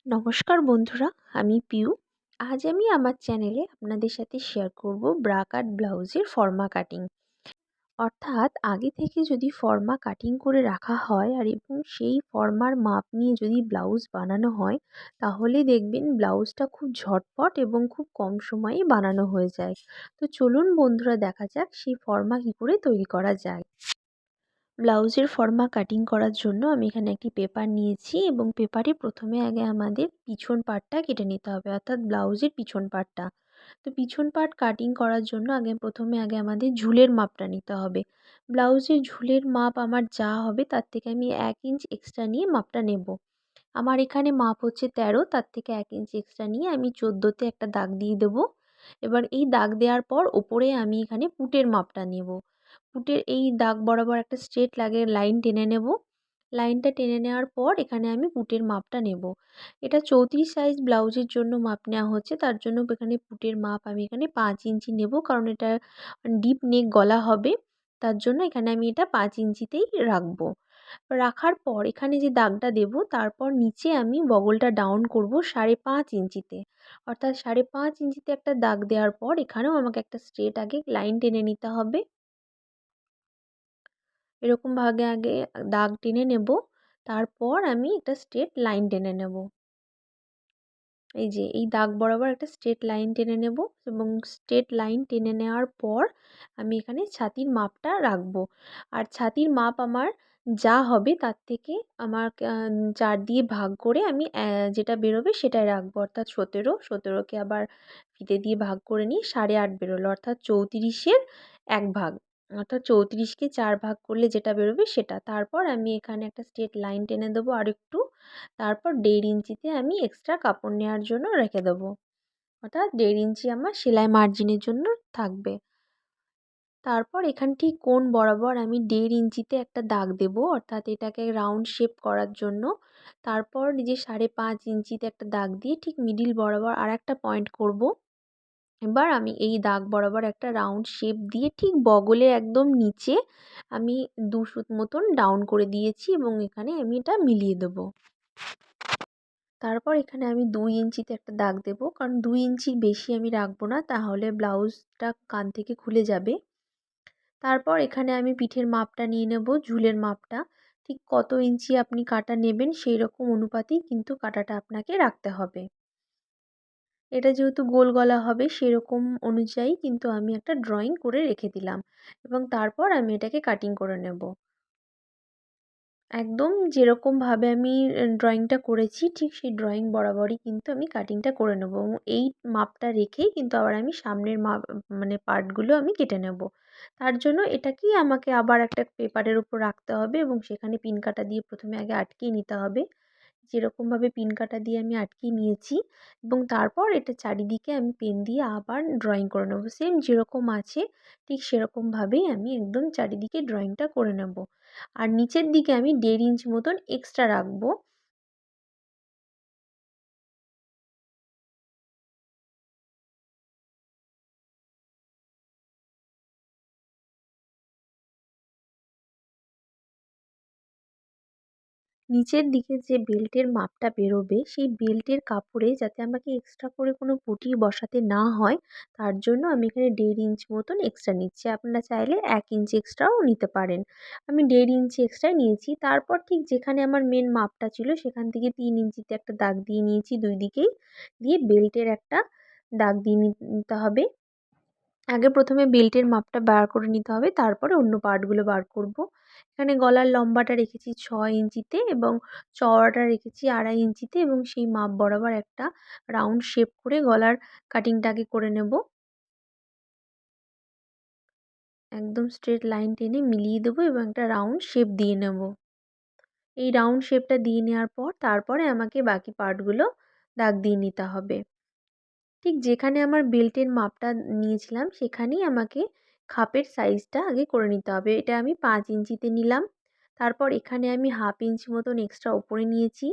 নমস্কার বন্ধুরা, আমি পিউ। আজ আমি আমার চ্যানেলে আপনাদের সাথে শেয়ার করব ব্রা কাট ব্লাউজের ফর্মা কাটিং। অর্থাৎ আগে থেকে যদি ফর্মা কাটিং করে রাখা হয় এবং সেই ফর্মার মাপ নিয়ে যদি ব্লাউজ বানানো হয়, তাহলে দেখবেন ব্লাউজটা খুব ঝটপট এবং খুব কম সময়ে বানানো হয়ে যায়। তো চলুন বন্ধুরা, দেখা যাক সেই ফর্মা কী করে তৈরি করা যায়। ব্লাউজের ফর্মা কাটিং করার জন্য আমি এখানে একটি পেপার নিয়েছি এবং পেপারে প্রথমে আগে আমাদের পিছন পার্টটা কেটে নিতে হবে, অর্থাৎ ব্লাউজের পিছন পার্টটা। তো পিছন পার্ট কাটিং করার জন্য প্রথমে আমাদের ঝুলের মাপটা নিতে হবে। ব্লাউজের ঝুলের মাপ আমার যা হবে তার থেকে আমি 1 ইঞ্চ এক্সট্রা নিয়ে মাপটা নেব। আমার এখানে মাপ হচ্ছে 13, তার থেকে 1 ইঞ্চ এক্সট্রা নিয়ে আমি 14তে একটা দাগ দিয়ে দেবো। এবার এই দাগ দেওয়ার পর ওপরে আমি এখানে পুটের মাপটা নেব। পুটের এই দাগ বরাবর একটা স্ট্রেট লাইন টেনে নেব। লাইনটা টেনে নেওয়ার পর এখানে আমি পুটের মাপটা নেব। এটা 34 সাইজ ব্লাউজের জন্য মাপ নেওয়া হচ্ছে, তার জন্য এখানে পুটের মাপ আমি এখানে 5 ইঞ্চি নেব, কারণ এটা ডিপ নেক গলা হবে। তার জন্য এখানে আমি এটা 5 ইঞ্চিতেই রাখবো। রাখার পর এখানে যে দাগটা দেব, তারপর নিচে আমি বগলটা ডাউন করব 5.5 ইঞ্চিতে। অর্থাৎ 5.5 ইঞ্চিতে একটা দাগ দেওয়ার পর এখানেও আমাকে একটা স্ট্রেট আগে লাইন টেনে নিতে হবে। এরকম ভাগে আগে দাগ টেনে নেব, তারপর আমি একটা স্ট্রেট লাইন টেনে নেব। এই যে এই দাগ বরাবর একটা স্ট্রেট লাইন টেনে নেব এবং স্ট্রেট লাইন টেনে নেওয়ার পর আমি এখানে ছাতির মাপটা রাখবো। আর ছাতির মাপ আমার যা হবে তার থেকে আমার 4 দিয়ে ভাগ করে আমি যেটা বেরোবে সেটাই রাখবো, অর্থাৎ 17কে আবার ফিতে দিয়ে ভাগ করে নিয়ে 8.5 বেরোলো, অর্থাৎ 34-এর 1 ভাগ, অর্থাৎ 34কে 4 ভাগ করলে যেটা বেরোবে সেটা। তারপর আমি এখানে একটা স্ট্রেট লাইন টেনে দেবো আরেকটু। তারপর 1.5 ইঞ্চিতে আমি এক্সট্রা কাপড় নেওয়ার জন্য রেখে দেবো, অর্থাৎ 1.5 ইঞ্চি আমার সেলাই মার্জিনের জন্য থাকবে। তারপর এখান ঠিক কোণ বরাবর আমি 1.5 ইঞ্চিতে একটা দাগ দেব, অর্থাৎ এটাকে রাউন্ড শেপ করার জন্য। তারপর নিজে 5.5 ইঞ্চিতে একটা দাগ দিয়ে ঠিক মিডিল বরাবর আর একটা পয়েন্ট করব। এবার আমি এই দাগ বরাবর একটা রাউন্ড শেপ দিয়ে ঠিক বগলের একদম নিচে আমি 2 সুত মতন ডাউন করে দিয়েছি এবং এখানে আমি এটা মিলিয়ে দেবো। তারপর এখানে আমি 2 ইঞ্চিতে একটা দাগ দেব, কারণ 2 ইঞ্চির বেশি আমি রাখবো না, তাহলে ব্লাউজটা কাঁধ থেকে খুলে যাবে। তারপর এখানে আমি পিঠের মাপটা নিয়ে নেব, ঝুলের মাপটা। ঠিক কত ইঞ্চি আপনি কাটা নেবেন সেই রকম অনুপাতেই কিন্তু কাটাটা আপনাকে রাখতে হবে। এটা যেহেতু গোল গলা হবে সেরকম অনুযায়ী কিন্তু আমি একটা ড্রয়িং করে রেখে দিলাম এবং তারপর আমি এটাকে কাটিং করে নেব। একদম যেরকমভাবে আমি ড্রয়িংটা করেছি ঠিক সেই ড্রয়িং বরাবরই কিন্তু আমি কাটিংটা করে নেব এবং এই মাপটা রেখেই কিন্তু আবার আমি সামনের মাপ মানে পার্টগুলো আমি কেটে নেব। তার জন্য এটাকেই আমাকে আবার একটা পেপারের উপর রাখতে হবে এবং সেখানে পিন কাটা দিয়ে প্রথমে আগে আটকিয়ে নিতে হবে। যেরকমভাবে পিন কাটা দিয়ে আমি আটকিয়ে নিয়েছি এবং তারপর এটা চারিদিকে আমি পেন দিয়ে আবার ড্রয়িং করে নেব। সেম যেরকম আছে ঠিক সেরকমভাবেই আমি একদম চারিদিকে ড্রয়িংটা করে নেব। আর নিচের দিকে আমি 1.5 ইঞ্চ মতন এক্সট্রা রাখবো। নিচের দিকে যে বেল্টের মাপটা বেরোবে সেই বেল্টের কাপড়ে যাতে আমাকে এক্সট্রা করে কোনো পুঁটি বসাতে না হয়, তার জন্য আমি এখানে 1.5 ইঞ্চ মতন এক্সট্রা নিচ্ছি। আপনারা চাইলে 1 ইঞ্চি এক্সট্রাও নিতে পারেন। আমি 1.5 ইঞ্চি এক্সট্রাই নিয়েছি। তারপর ঠিক যেখানে আমার মেন মাপটা ছিল সেখান থেকে 3 ইঞ্চিতে একটা দাগ দিয়ে নিয়েছি 2 দিকেই। দিয়ে বেল্টের একটা দাগ দিয়ে নিতে হবে। আগে প্রথমে বেল্টের মাপটা বার করে নিতে হবে, তারপরে অন্য পার্টগুলো বার করব। এখানে গলার লম্বাটা রেখেছি 6 ইঞ্চিতে এবং চওড়াটা রেখেছি 2.5 ইঞ্চিতে এবং সেই মাপ বরাবর একটা রাউন্ড শেপ করে গলার কাটিংটা আগে করে নেব। একদম স্ট্রেট লাইন টেনে মিলিয়ে দেবো এবং একটা রাউন্ড শেপ দিয়ে নেব। এই রাউন্ড শেপটা দিয়ে নেওয়ার পর তারপরে আমাকে বাকি পার্টগুলো দাগ দিয়ে নিতে হবে। ঠিক যেখানে আমার বেল্টের মাপটা নিয়েছিলাম সেখানেই আমাকে খাপের সাইজটা আগে করে নিতে হবে। এটা আমি 5 ইঞ্চিতে নিলাম। তারপর এখানে আমি 1/2 ইঞ্চি মতন এক্সট্রা ওপরে নিয়েছি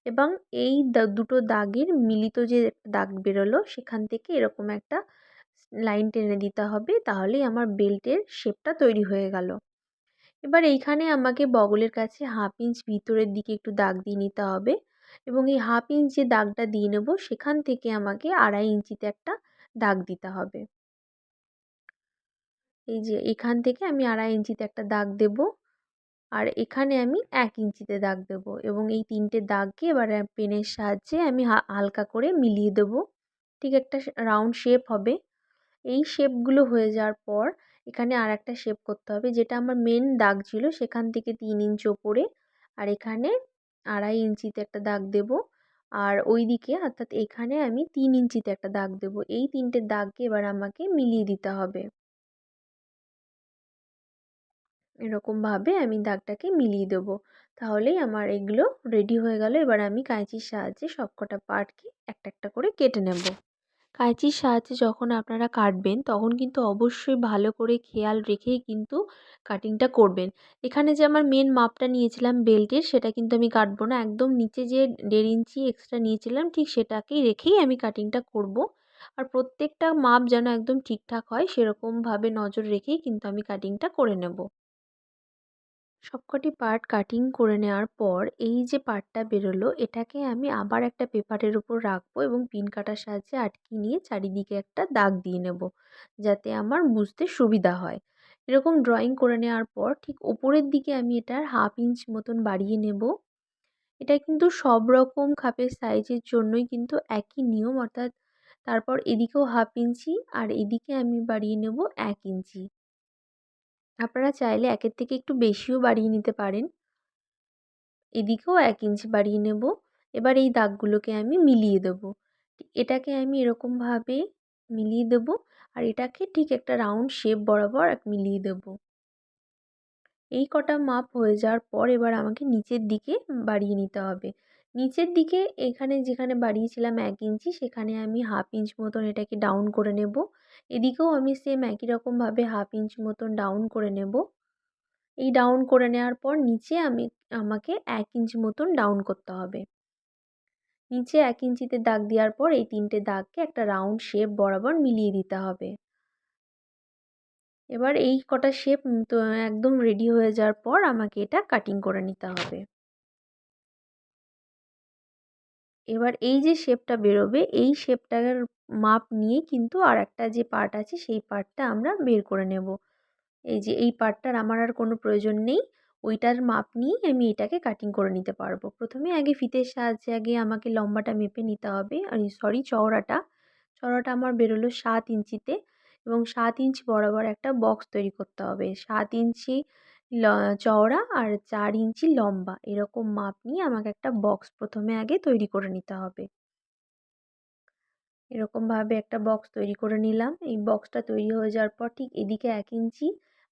এবং এই দুটো দাগের মিলিত যে দাগ বেরোলো সেখান থেকে এরকম একটা লাইন টেনে দিতে হবে, তাহলেই আমার বেল্টের শেপটা তৈরি হয়ে গেল। এবার এইখানে আমাকে বগলের কাছে 1/2 ইঞ্চ ভিতরের দিকে একটু দাগ দিয়ে নিতে হবে এবং এই হাফ ইঞ্চ যে দাগটা দিয়ে নেব সেখান থেকে আমাকে 2.5 ইঞ্চিতে একটা দাগ দিতে হবে। এই যে এখান থেকে আমি 2.5 ইঞ্চিতে একটা দাগ দেব, আর এখানে আমি 1 ইঞ্চিতে দাগ দেব এবং এই 3টে দাগকে এবার পেনের সাহায্যে আমি হালকা করে মিলিয়ে দেব। ঠিক একটা রাউন্ড শেপ হবে। এই শেপগুলো হয়ে যাওয়ার পর এখানে আরেকটা শেপ করতে হবে, যেটা আমার মেন দাগ ছিল সেখান থেকে 3 ইঞ্চ ওপরে, আর এখানে 2.5 ইঞ্চিতে একটা দাগ দেব, আর ওইদিকে অর্থাৎ এখানে আমি 3 ইঞ্চিতে একটা দাগ দেব। এই 3টে দাগকে এবার আমাকে মিলিয়ে দিতে হবে। এরকমভাবে আমি দাগটাকে মিলিয়ে দেবো। তাহলেই আমার এগুলো রেডি হয়ে গেল। এবার আমি কাঁচির সাহায্যে সবকটা পার্টকে একটা একটা করে কেটে নেব। কাঁচির সাহায্যে যখন আপনারা কাটবেন তখন কিন্তু অবশ্যই ভালো করে খেয়াল রেখেই কিন্তু কাটিংটা করবেন। এখানে যে আমার মেন মাপটা নিয়েছিলাম বেল্টের, সেটা কিন্তু আমি কাটবো না। একদম নিচে যে 1.5 ইঞ্চি এক্সট্রা নিয়েছিলাম ঠিক সেটাকেই রেখেই আমি কাটিংটা করব। আর প্রত্যেকটা মাপ যেন একদম ঠিকঠাক হয় সেরকমভাবে নজর রেখেই কিন্তু আমি কাটিংটা করে নেব। সবকটি পার্ট কাটিং করে নেওয়ার পর এই যে পার্টটা বেরোলো এটাকে আমি আবার একটা পেপারের উপর রাখবো এবং পিন কাটার সাহায্যে আটকে নিয়ে চারিদিকে একটা দাগ দিয়ে নেব, যাতে আমার বুঝতে সুবিধা হয়। এরকম ড্রয়িং করে নেওয়ার পর ঠিক ওপরের দিকে আমি এটার 1/2 ইঞ্চ মতন বাড়িয়ে নেব। এটা কিন্তু সব রকম খাপের সাইজের জন্যই কিন্তু একই নিয়ম, অর্থাৎ তারপর এদিকেও 1/2 ইঞ্চি আর এদিকে আমি বাড়িয়ে নেব 1 ইঞ্চি। আপনারা চাইলে একের থেকে একটু বেশিও বাড়িয়ে নিতে পারেন। এদিকেও 1 ইঞ্চি বাড়িয়ে নেব। এবার এই দাগগুলোকে আমি মিলিয়ে দেব। এটাকে আমি এরকমভাবে মিলিয়ে দেব, আর এটাকে ঠিক একটা রাউন্ড শেপ বরাবর মিলিয়ে দেব। এই কটা মাপ হয়ে যাওয়ার পর এবার আমাকে নিচের দিকে বাড়িয়ে নিতে হবে। নিচের দিকে এখানে যেখানে বাড়িয়েছিলাম 1 ইঞ্চি সেখানে আমি 1/2 ইঞ্চ মতন এটাকে ডাউন করে নেব। এদিকেও আমি সেম একই রকমভাবে 1/2 ইঞ্চ মতন ডাউন করে নেব। এই ডাউন করে নেওয়ার পর নিচে আমাকে 1 ইঞ্চি মতন ডাউন করতে হবে। নিচে 1 ইঞ্চিতে দাগ দেওয়ার পর এই 3টে দাগকে একটা রাউন্ড শেপ বরাবর মিলিয়ে দিতে হবে। এবার এই কটা শেপ তো একদম রেডি হয়ে যাওয়ার পর আমাকে এটা কাটিং করে নিতে হবে। এবার এই যে শেপটা বেরোবে এই শেপটার মাপ নিয়ে কিন্তু আরেকটা যে পার্ট আছে সেই পার্টটা আমরা বের করে নেব। এই যে এই পার্টটার আমার আর কোনো প্রয়োজন নেই। ওইটার মাপ নিয়েই আমি এটাকে কাটিং করে নিতে পারবো। প্রথমে আগে ফিতের সাহায্যে আমাকে লম্বাটা মেপে নিতে হবে। চওড়াটা। চওড়াটা আমার বেরোলো 7 ইঞ্চিতে এবং 7 ইঞ্চি বরাবর একটা বক্স তৈরি করতে হবে। 7 ইঞ্চি ল চওড়া আর 4 ইঞ্চি লম্বা এরকম মাপ নিয়ে আমাকে একটা বক্স প্রথমে আগে তৈরি করে নিতে হবে। এরকমভাবে একটা বক্স তৈরি করে নিলাম। এই বক্সটা তৈরি হয়ে যাওয়ার পর ঠিক এদিকে 1 ইঞ্চি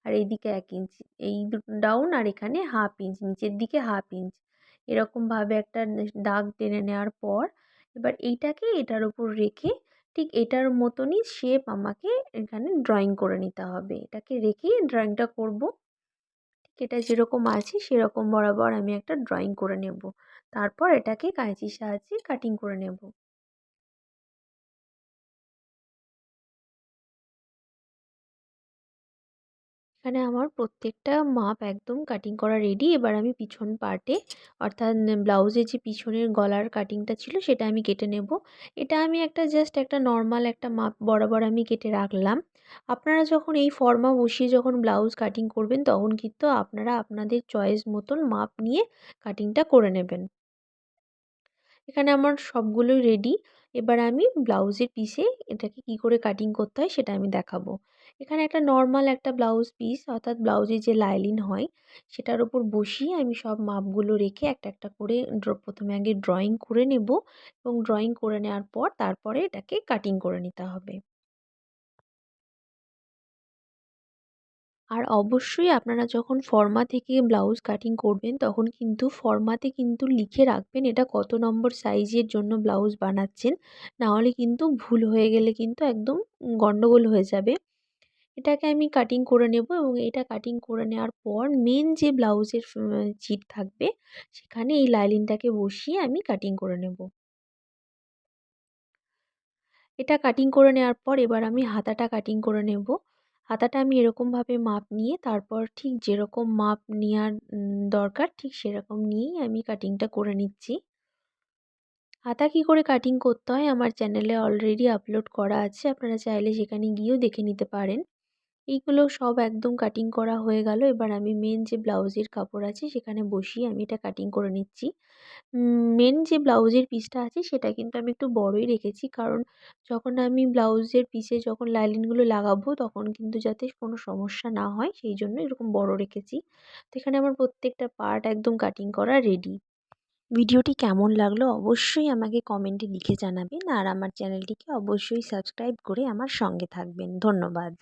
আর এইদিকে 1 ইঞ্চি, এই ডাউন আর এখানে 1/2 ইঞ্চ, নিচের দিকে 1/2 ইঞ্চ এরকমভাবে একটা দাগ টেনে নেওয়ার পর এবার এইটাকে এটার উপর রেখে ঠিক এটার মতনই শেপ আমাকে এখানে ড্রয়িং করে নিতে হবে। এটাকে রেখেই ড্রয়িংটা করব। ঠিক এটা যেরকম আছে সেরকম বরাবর আমি একটা ড্রয়িং করে নেব। তারপর এটাকে কাঁচির সাহায্যে কাটিং করে নেব। এখানে আমার প্রত্যেকটা মাপ একদম কাটিং করা রেডি। এবার আমি পিছন পার্টে অর্থাৎ ব্লাউজের যে পিছনের গলার কাটিংটা ছিল সেটা আমি কেটে নেব। এটা আমি একটা জাস্ট একটা নর্মাল একটা মাপ বরাবর আমি কেটে রাখলাম। আপনারা যখন এই ফর্মা বসিয়ে যখন ব্লাউজ কাটিং করবেন তখন কিন্তু আপনারা আপনাদের চয়েস মতন মাপ নিয়ে কাটিংটা করে নেবেন। এখানে আমার সবগুলোই রেডি। এবার আমি ব্লাউজের পিসে এটাকে কি করে কাটিং করতে হয় সেটা আমি দেখাবো। এখানে একটা নরমাল একটা ব্লাউজ পিস অর্থাৎ ব্লাউজের যে লাইলিন হয় সেটার উপর বসিয়ে আমি সব মাপগুলো রেখে একটা একটা করে প্রথমে আগে ড্রয়িং করে নেব এবং ড্রয়িং করে নেওয়ার পর তারপরে এটাকে কাটিং করে নিতে হবে। আর অবশ্যই আপনারা যখন ফর্মা থেকে ব্লাউজ কাটিং করবেন তখন কিন্তু ফর্মাতে কিন্তু লিখে রাখবেন এটা কত নম্বর সাইজের জন্য ব্লাউজ বানাচ্ছেন। নাহলে কিন্তু ভুল হয়ে গেলে কিন্তু একদম গন্ডগোল হয়ে যাবে। এটাকে আমি কাটিং করে নেব এবং এটা কাটিং করে নেওয়ার পর মেন যে ব্লাউজের চিট থাকবে সেখানে এই লাইলিনটাকে বসিয়ে আমি কাটিং করে নেব। এটা কাটিং করে নেওয়ার পর এবার আমি হাতাটা কাটিং করে নেব। হাতাটা আমি এরকমভাবে মাপ নিয়ে তারপর ঠিক যেরকম মাপ নেওয়ার দরকার ঠিক সেরকম নিয়েই আমি কাটিংটা করে নিচ্ছি। হাতা কী করে কাটিং করতে হয় আমার চ্যানেলে অলরেডি আপলোড করা আছে, আপনারা চাইলে সেখানে গিয়েও দেখে নিতে পারেন। এইগুলো সব একদম কাটিং করা হয়ে গেল। এবার আমি মেন যে ব্লাউজের কাপড় আছে সেখানে বসিয়ে আমি এটা কাটিং করে নিচ্ছি। মেন যে ব্লাউজের পিসটা আছে সেটা কিন্তু আমি একটু বড়ই রেখেছি, কারণ যখন আমি ব্লাউজের পিসে যখন লাইনিংগুলো লাগাবো তখন কিন্তু যাতে কোনো সমস্যা না হয় সেই জন্য এরকম বড় রেখেছি। তো এখানে আমার প্রত্যেকটা পার্ট একদম কাটিং করা রেডি। ভিডিওটি কেমন লাগলো অবশ্যই আমাকে কমেন্টে লিখে জানাবেন, আর আমার চ্যানেলটিকে অবশ্যই সাবস্ক্রাইব করে আমার সঙ্গে থাকবেন। ধন্যবাদ।